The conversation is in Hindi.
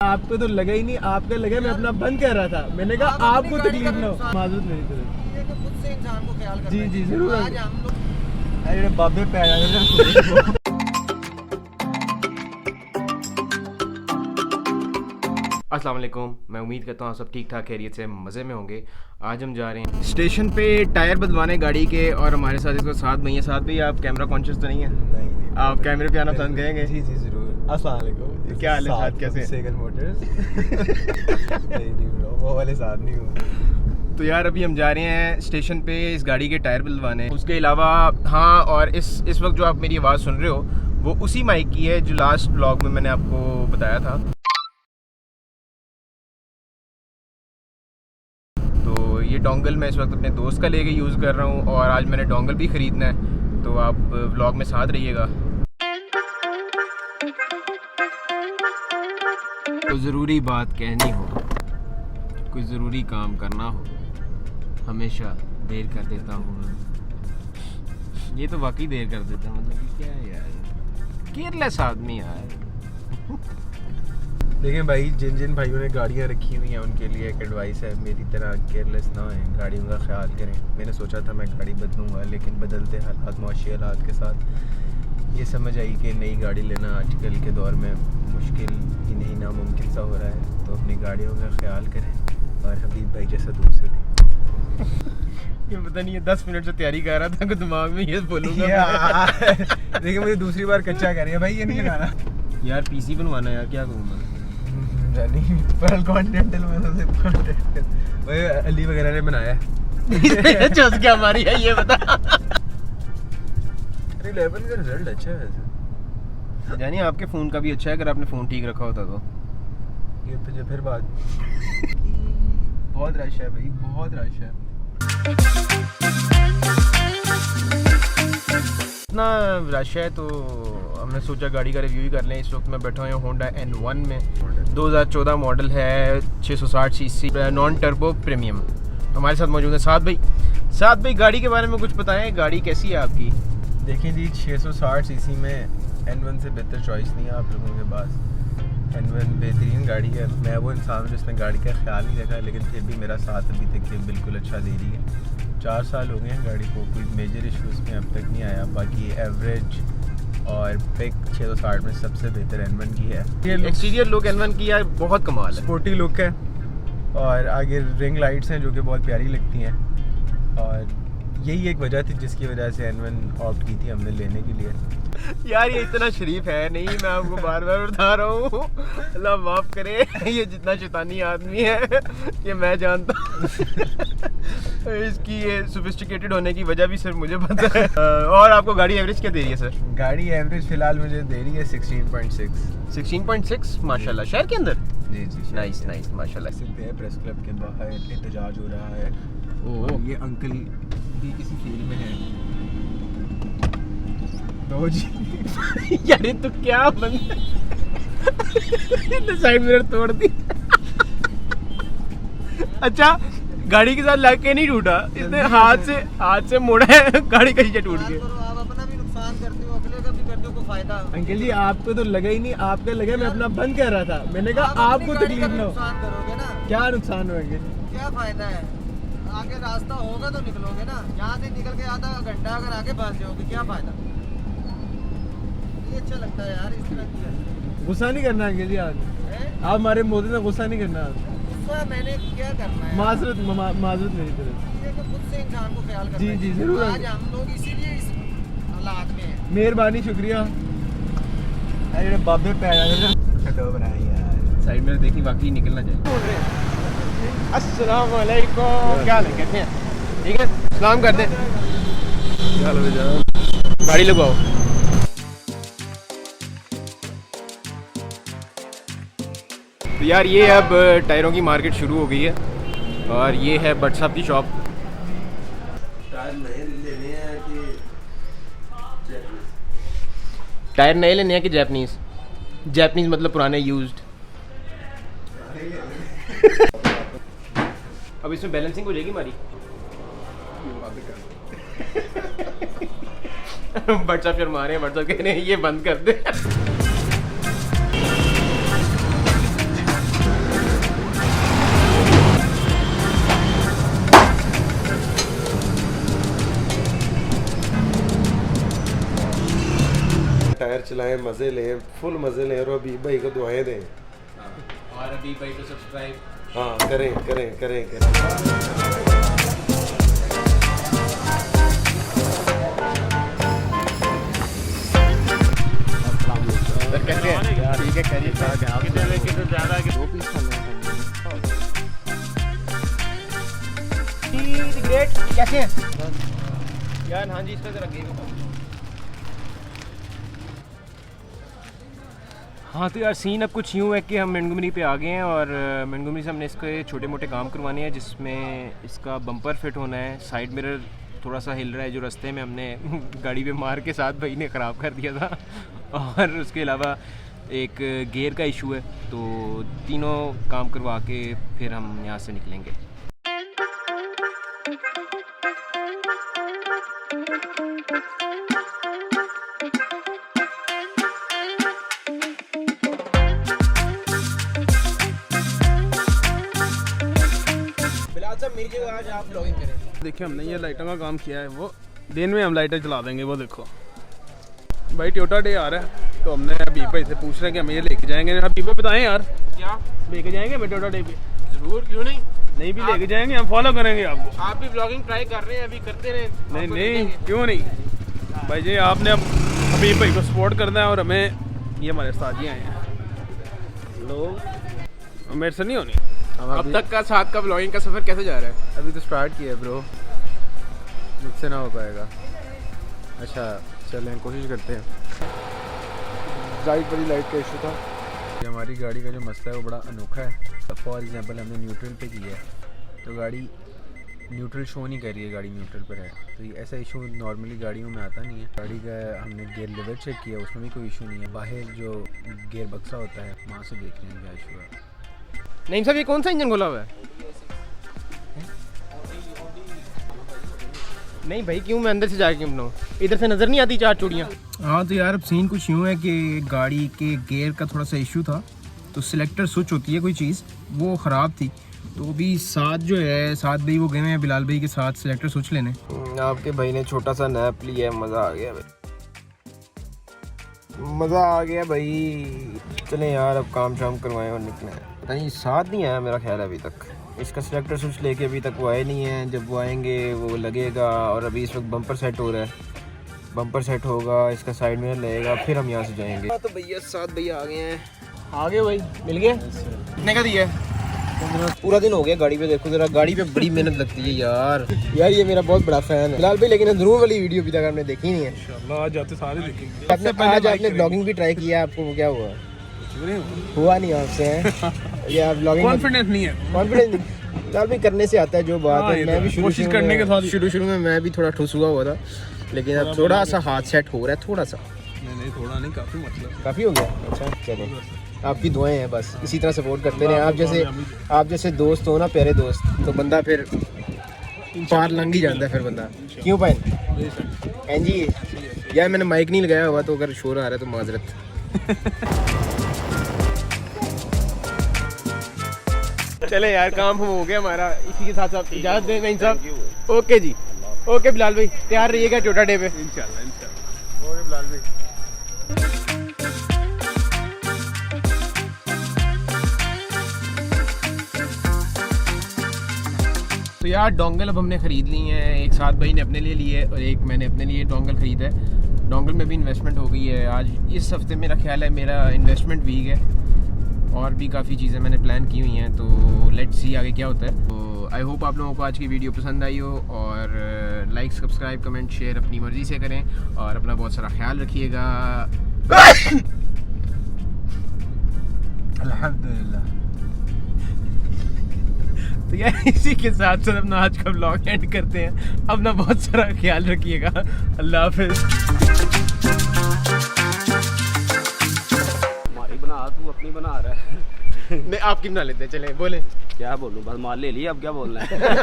आपको तो लगा ही नहीं, आपका लगा मैं अपना बंद कर रहा था। मैंने कहा आपको तकलीफ ना हो, माजूद मेरी तरफ। खुद से इंसान को ख्याल करना जी जी जरूर। आज हम लोग अरे बाबे पे आया अस्सलाम वालेकुम। मैं उम्मीद करता हूँ आप सब ठीक ठाक खैरियत से मज़े में होंगे। आज हम जा रहे हैं स्टेशन पे टायर बदलवाने गाड़ी के, और हमारे साथ इसको साथ भाई हैं। साथ भाई आप कैमरा कॉन्शियस तो नहीं है? नहीं आप कैमरे पे आना पसंद करेंगे? जी जी जरूर। अस्सलाम वालेकुम। क्या हाल है साथ, कैसे? सेकंड मोटर्स नहीं ब्रो, वो वाले साथ नहीं हूँ। तो यार अभी हम जा रहे हैं स्टेशन पे इस गाड़ी के टायर बदलवाने। उसके अलावा हाँ, और इस वक्त जो आप मेरी आवाज़ सुन रहे हो वो उसी माइक की है जो लास्ट व्लॉग में मैंने आपको बताया था। तो ये डोंगल मैं इस वक्त अपने दोस्त का लेके यूज़ कर रहा हूँ, और आज मैंने डोंगल भी ख़रीदना है, तो आप व्लॉग में साथ रहिएगा। कोई ज़रूरी बात कहनी हो, कोई ज़रूरी काम करना हो, हमेशा देर कर देता हूँ। ये तो वाकई देर कर देता है, मतलब कि क्या है यार, केयरलेस आदमी यार। देखिए भाई, जिन जिन भाइयों ने गाड़ियाँ रखी हुई हैं उनके लिए एक एडवाइस है, मेरी तरह केयरलेस ना हों, गाड़ियों का ख्याल करें। मैंने सोचा था मैं गाड़ी बदलूँगा, लेकिन बदलते हालात, मुआशी हालात के साथ ये समझ आई कि नई गाड़ी लेना आजकल के दौर में मुश्किल ही नहीं, नामुमकिन सा हो रहा है। तो अपनी गाड़ियों का ख्याल करें और हबीब भाई जैसा दूसरे ये पता नहीं है 10 मिनट से तैयारी कर रहा था कि दिमाग में ये बोलूँगा। देखिए मुझे दूसरी बार कच्चा कर रही है भाई, ये नहीं लगाना यार पीसी बनवाना है यार, क्या करूँ मैं? पर कॉन्टिनेंटल में से कॉन्टिनेंटल भाई अली वगैरह ने बनाया है। चोस क्या मारी है ये बता। अरे 11 का रिजल्ट अच्छा है वैसे। जानी आपके फ़ोन का भी अच्छा है, अगर आपने फ़ोन ठीक रखा होता तो। ये फिर बात बहुत रश है भाई, बहुत रश है। इतना रश है तो हमने सोचा गाड़ी का रिव्यू ही कर लें। इस वक्त मैं बैठा हूँ होंडा N1 में, 2014 मॉडल है, 660 सीसी, नॉन टर्बो प्रीमियम। हमारे साथ मौजूद है साथ भाई। साथ भाई गाड़ी के बारे में कुछ बताएं, गाड़ी कैसी है आपकी? देखिए जी, 660 सीसी में N1 से बेहतर चॉइस नहीं है आप लोगों के पास। N1 बेहतरीन गाड़ी है। मैं वो इंसान हूँ जिसने गाड़ी का ख्याल नहीं रखा, लेकिन फिर भी मेरा साथ अभी तक बिल्कुल अच्छा दे रही है। 4 साल हो गए हैं गाड़ी को, कोई मेजर इशू उसमें अब तक नहीं आया। बाकी एवरेज और पिक 660 में सबसे बेहतर N1 की है। एक्सटीरियर लुक N1 की यार बहुत कमाल है, स्पोर्टी लुक है, और आगे रिंग लाइट्स हैं जो कि बहुत प्यारी लगती हैं। और यही एक वजह थी जिसकी वजह से N1 ऑप्ट की थी हमने लेने के लिए। यार ये इतना शरीफ है नहीं, मैं आपको बार बार बता रहा हूँ, अल्लाह माफ़ करे। ये जितना शैतानी आदमी है ये मैं जानता हूँ। इसकी ये सोफिस्टिकेटेड होने की वजह भी सिर्फ मुझे पता है। और आपको गाड़ी एवरेज क्या दे रही है सर? गाड़ी एवरेज फ़िलहाल मुझे दे रही है 16.6। 16.6 माशाल्लाह। शहर के अंदर? जी जी, नाइस नाइस माशाल्लाह। सकते हैं प्रेस क्लब के बाहर एहतजाज हो रहा है। ओह ये अंकल भी किसी फील्ड में है तो जी। यार ये तो क्या बंद साइड मिरर तोड़ दी। अच्छा गाड़ी के साथ लग के नहीं टूटा, इसने हाथ से मोड़ा है, गाड़ी का शीशा टूट गया। आप अपना भी नुकसान करते हो, अगले का भी करते हो, कोई फायदा? अंकल जी आपको तो लगा ही नहीं, आपका लगा मैं अपना बंद कर रहा था। मैंने कहा आपको तकलीफ ना हो। नुकसान करोगे ना, क्या नुकसान होगा? क्या फायदा है? आगे रास्ता होगा तो निकलोगे ना, यहाँ से निकल के आधा घंटा अगर आगे फंस जाओगे क्या फायदा? ये अच्छा लगता है यार इस तरह की। गुस्सा नहीं करना अंकल जी, आज आप हमारे मोदी से गुस्सा नहीं करना। गुस्सा मैंने क्या करना है? माजूद मेरी तरफ। ये तो खुद से इंसान को ख्याल करना जी जी जरूर। आज हम लोग इसीलिए इस हालात में हैं। मेहरबानी, शुक्रिया। अरे बाबे पे आया खटो बनाया यार। साइड में देखी वाकई निकलना चाहिए। अस्सलाम वालेकुम, क्या हाल है, कैसे हैं? ठीक है, सलाम कर दें। गाड़ी लगाओ। तो यार ये अब टायरों की मार्केट शुरू हो गई है, और ये है भट्ट साहब की शॉप। टायर नए लेने हैं कि जैपनीज? जैपनीज मतलब पुराने यूज्ड। अब इसमें बैलेंसिंग हो जाएगी हमारी। भट्ट साहब शर्मा रहे हैं, भट्ट साहब कह रहे हैं ये बंद कर दे। आए, मज़े लें, फुल मज़े लें और अभी भाई को दुआएं दें। और अभी भाई को सब्सक्राइब हाँ करें करें करें करें। कैसे हैं? ठीक है, खैरियत से हैं आप? दो पीस खाने हैं। कैसे हैं यार? हाँ जी, इस पे जरा गेम। हाँ तो यार सीन अब कुछ यूँ है कि हम मोंटगोमरी पे आ गए हैं और मोंटगोमरी से हमने इसके छोटे मोटे काम करवाने हैं, जिसमें इसका बम्पर फिट होना है, साइड मिरर थोड़ा सा हिल रहा है जो रास्ते में हमने गाड़ी पे मार के साथ भाई ने ख़राब कर दिया था, और उसके अलावा एक गियर का इशू है। तो तीनों काम करवा के फिर हम यहाँ से निकलेंगे। आज आप ब्लॉगिंग करें। देखिए हमने ये लाइटों का काम किया है, वो दिन में हम लाइटें जला देंगे। वो देखो भाई टोयोटा डे आ रहा है, तो हमने हबीब भाई से पूछ रहे हैं कि हमें ये लेके जाएंगे। हबीब भाई बताएं यार, क्या लेके जाएंगे हमें टोयोटा डे पे? ज़रूर, क्यों नहीं? नहीं भी लेके जाएंगे, हम फॉलो करेंगे आपको। आप भी ब्लॉगिंग ट्राई कर रहे हैं, अभी करते रहे। नहीं नहीं क्यों नहीं भाई जी, आपने अब हबीब भाई को सपोर्ट करना है और हमें, ये हमारे साथ ही आए हैं लोग, मेरे से नहीं होनी। अब तक का साथ का ब्लॉगिंग का सफ़र कैसे जा रहा है? अभी तो स्टार्ट किया है ब्रो, मुझसे ना हो पाएगा। अच्छा चलें, कोशिश करते हैं। बड़ी लाइट का इशू था। ये हमारी गाड़ी का जो मसला है वो बड़ा अनोखा है। फॉर एग्जांपल हमने न्यूट्रल पे किया है तो गाड़ी न्यूट्रल शो नहीं कर रही है, गाड़ी न्यूट्रल पर है। तो ये ऐसा इशू नॉर्मली गाड़ियों में आता नहीं है। गाड़ी का हमने गियर लेवल चेक किया, उसमें भी कोई इशू नहीं है। बाहर जो गियर बक्सा होता है वहाँ से देख रहे हैं क्या इशू है। नहीं साहब, ये कौन सा इंजन खोला हुआ है? नहीं भाई, क्यों मैं अंदर से जाके क्यों बनाऊँ? इधर से नज़र नहीं आती चार चूड़ियाँ। हाँ तो यार अब सीन कुछ यूँ है कि गाड़ी के गियर का थोड़ा सा इशू था, तो सिलेक्टर स्विच होती है कोई चीज़, वो ख़राब थी। तो अभी साथ जो है, साथ भाई वो गए हैं बिलाल भाई के साथ सिलेक्टर स्विच लेने। आपके भाई ने छोटा सा नैप लिया है, मज़ा आ गया भाई, मज़ा आ गया भाई। चलें यार, अब काम शाम करवाएं और निकलें। पता नहीं साथ नहीं आया मेरा ख्याल है अभी तक। इसका सिलेक्टर स्विच लेके अभी तक वो आए नहीं है। जब वो आएंगे वो लगेगा, और अभी इस वक्त बम्पर सेट हो रहा है। बम्पर सेट होगा, इसका साइड मिरर लगेगा, फिर हम यहाँ से जाएंगे। तो भैया साथ भैया आ गए हैं। आ गए भाई, मिल गए। कितने का दिया है? पूरा दिन हो गया गाड़ी पे। देखो जरा, गाड़ी पे बड़ी मेहनत लगती है यार। यार ये मेरा बहुत बड़ा फैन है बिलाल भाई, लेकिन ध्रुव वाली वीडियो अभी तक आपने देखी नहीं है। इंशाल्लाह आज जाते सारे देखेंगे। आज आपने ब्लॉगिंग भी ट्राई किया, आपको वो क्या हुआ? हुआ नहीं आपसे यार ब्लॉगिंग? कॉन्फिडेंस नहीं है, कॉन्फिडेंस नहीं बिलाल भाई, करने से आता है जो बात है। मैं भी कोशिश करने के साथ शुरू में मैं भी थोड़ा ठुस हुआ था, लेकिन अब थोड़ा सा हाथ सेट हो रहा है, थोड़ा सा। नहीं थोड़ा नहीं, काफी मतलब काफ़ी हो गया। अच्छा चलो, आपकी दुआएं हैं, बस इसी तरह सपोर्ट करते रहे। आप जैसे दोस्त हो ना, प्यारे दोस्त, तो बंदा फिर पार लंघ ही जाता है फिर बंदा। क्यों भाई? एन जी यार, मैंने माइक नहीं लगाया हुआ, तो अगर शोर आ रहा है तो माजरत। चले यार, काम हो गया हमारा। इसी के साथ साथ इजाज़त दें नहीं साहब। ओके जी, ओके बिलाल भाई, तैयार रहिएगा टोयोटा डे पे इंशाल्लाह इंशाल्लाह। ओके बिलाल भाई। तो यार डोंगल अब हमने ख़रीद ली हैं। एक साथ भाई ने अपने लिए ली है और एक मैंने अपने लिए डोंगल ख़रीदा है। डोंगल में भी इन्वेस्टमेंट हो गई है। आज इस हफ्ते मेरा ख्याल है मेरा इन्वेस्टमेंट वीक है, और भी काफ़ी चीज़ें मैंने प्लान की हुई हैं, तो लेट्स सी आगे क्या होता है। तो आई होप आप लोगों को आज की वीडियो पसंद आई हो, और लाइक सब्सक्राइब कमेंट शेयर अपनी मर्ज़ी से करें, और अपना बहुत सारा ख्याल रखिएगा। अल्हम्दुलिल्लाह। तो यार इसी के साथ साथ अपना आज का ब्लॉग एंड करते हैं। अपना बहुत सारा ख्याल रखिएगा। अल्लाह हाफिज़। हमारी बना, तू अपनी बना रहा है। नहीं, आपकी बना लेते हैं, चलें बोलें। क्या बोलूं, बस माल ले लिया, अब क्या बोलना है।